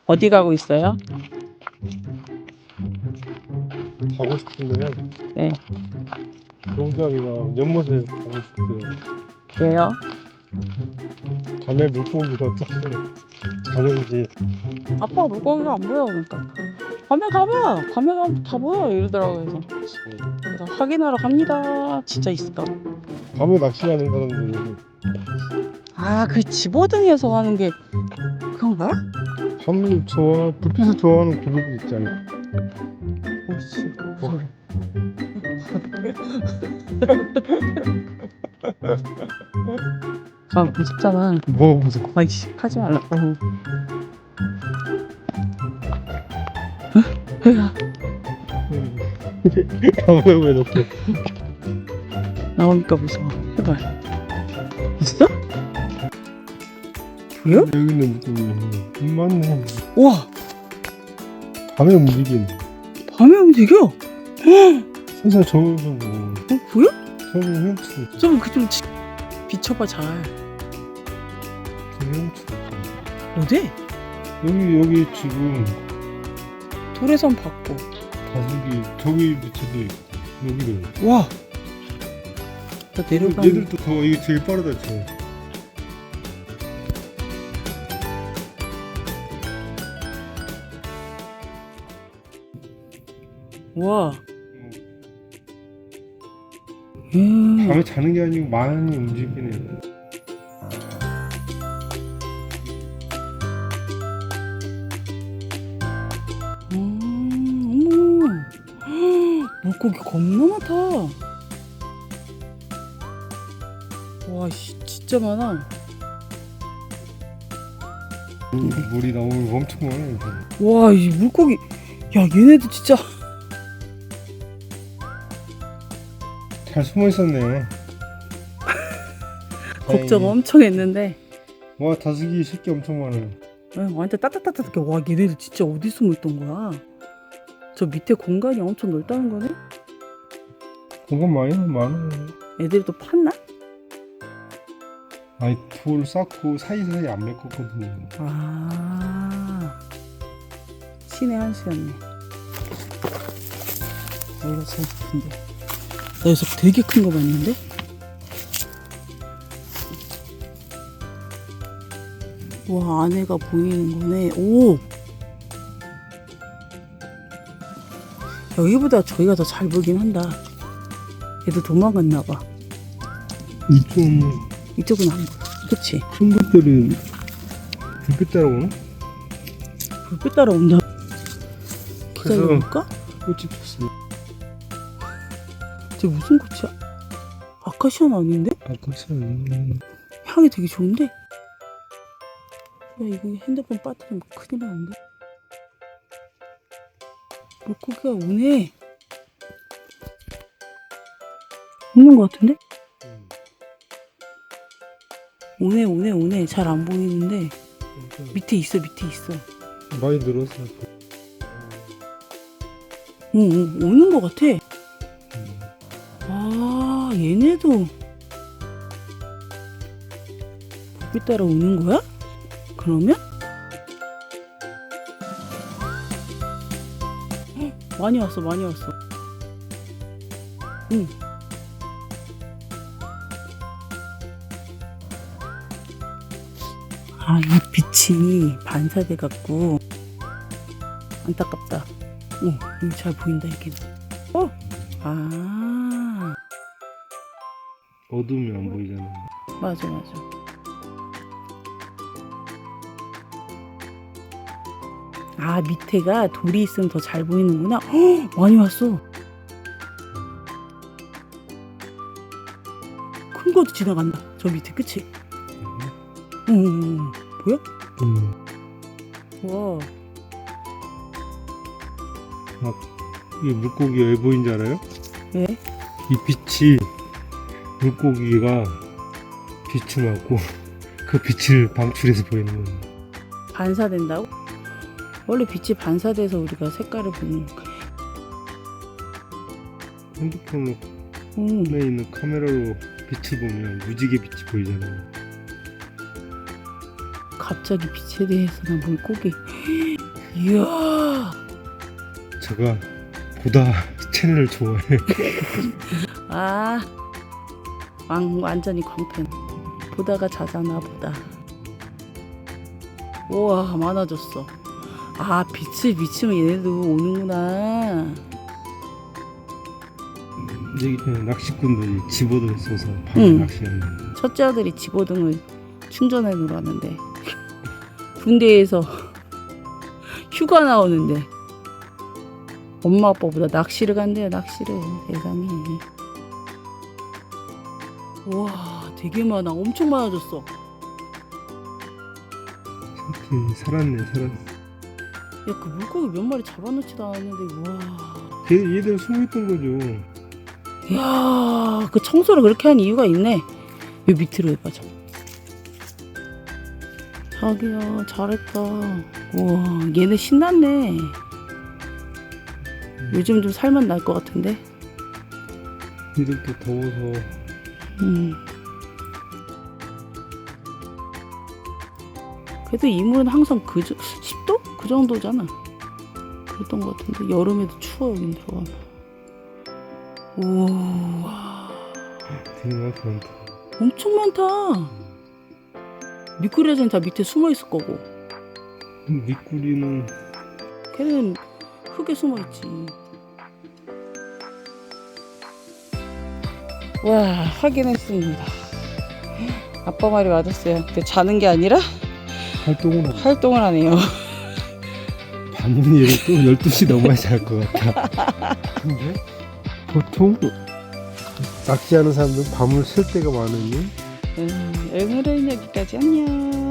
어디 가고 있어요? 가고 싶은데요. 네. 농장이나 연못에 가고 싶어요. 왜요? 밤에 물고기가 어떻게 자는지. 아빠 물고기가 안 보여. 그러니까 밤에 가봐. 밤에 가면 다 보여 이러더라고요. 그래서 확인하러 갑니다. 진짜 있을까? 밤에 낚시하는 사람들이 아, 그 집어등에서 하는 게 그건가? 밤을 불빛을 좋아하는 그룹이 있지 않나? 오씨. 아, 무섭잖아. 뭐 무슨 아이씨, 하지 말라고. 밤에 왜 이렇게 나오니까 무서워. 해봐. 있어? 보여? 여기 있는 물고기 맞네. 우와, 밤에 움직이는 밤에 움직여. 항상 저기서 뭐 보여? 저기 훔치고 좀 비춰봐 잘. 저기 훔치고 어디? 여기 지금 돌에선 봤고. 다슬기 저기 밑에도 있고 여기도 와. 나 내려가. 얘들도 더 이게 제일 빠르다 지금. 와. 밤에 자는 게 아니고 많이 움직이네. 어머. 물고기 겁나 많다. 와, 씨, 진짜 많아. 물이 너무 엄청 많아. 와, 이 물고기. 야, 얘네도 진짜. 잘 숨어 있었네요. 걱정 엄청 했는데. 와 다슬기 새끼 엄청 많아요. 완전 따뜻따뜻하게. 와, 얘네들 진짜 어디 숨어 있던 거야? 저 밑에 공간이 엄청 넓다는 거네? 그건 많아요. 애들이 또 팠나? 아니 돌 쌓고 사이사이 안 메꿨거든요. 아, 신의 한 수였네. 여기가 제일 깊은데. 나 여기서 되게 큰 거 봤는데? 와, 안에가 보이는 거네. 오! 여기보다 저기가 더 잘 보이긴 한다. 얘도 도망갔나 봐. 이쪽은 안 보여. 그치? 큰 것들은 불빛 따라오나? 불빛 따라온다. 그래서 기다려볼까? 꽃이 폈어. 쟤 무슨 꽃이야? 아카시아는 아닌데? 아까처럼 향이 되게 좋은데? 야, 이거 핸드폰 빠뜨리면 큰일 나는데? 물고기가 오네. 오는 것 같은데? 오네. 잘 안 보이는데 밑에 있어. 많이 늘었어. 응, 오는 것 같아. 아, 얘네도 불빛 따라 오는 거야? 그러면? 많이 왔어. 응. 아, 이 빛이 반사돼 갖고 안타깝다. 여기 잘 보인다 여기는. 아, 어두우면 안 보이잖아. 맞아. 아, 밑에가 돌이 있으면 더 잘 보이는구나. 많이 왔어. 큰 것도 지나간다. 저 밑에, 그치? 응. 보여? 와. 이 물고기가 왜 보이는지 알아요? 왜? 이 빛이 물고기가 빛을 맞고 그 빛을 방출해서 보이는 거예요. 반사된다고? 원래 빛이 반사돼서 우리가 색깔을 보는 거야. 핸드폰에 응. 있는 카메라로 빛을 보면 무지개 빛이 보이잖아요. 갑자기 빛에 대해서 나 물고기 이야. 제가 보다 채널을 좋아해. 아, 완전히 광팬. 보다가 자잖아 보다. 우와, 많아졌어. 아, 빛을 비추면 얘네도 오는구나. 이제 낚시꾼들이 집어들 써서 밤에 응. 낚시하는. 첫째 아들이 집어등을 충전해 놓으라는데 군대에서 휴가 나오는데 엄마 아빠보다 낚시를 간대요. 낚시를. 세상에. 우와, 되게 많아. 엄청 많아졌어. 새끼 살았네. 야, 그 물고기 몇 마리 잡아놓지도 않았는데. 우와. 얘들 숨어있던 거죠. 이야, 그 청소를 그렇게 한 이유가 있네. 요 밑으로 해봐. 자기야, 잘했다. 우와, 얘네 신났네. 요즘 좀 살만 날 것 같은데. 얘들도 더워서. 그래도 이물은 항상 10도? 그 정도잖아. 그랬던 것 같은데 여름에도 추워. 여긴 들어가면. 우와, 되게 많다. 엄청 많다. 미꾸라지는 다 밑에 숨어 있을 거고 미꾸리는 걔는 흙에 숨어 있지. 와, 확인했습니다. 아빠 말이 맞았어요. 근데 자는 게 아니라 활동을 하네요. 밤은 얘를 또 12시 넘어야 잘 것 같아. 근데 보통 낚시하는 사람들은 밤을 쓸 때가 많으니. 오늘은 여기까지. 안녕.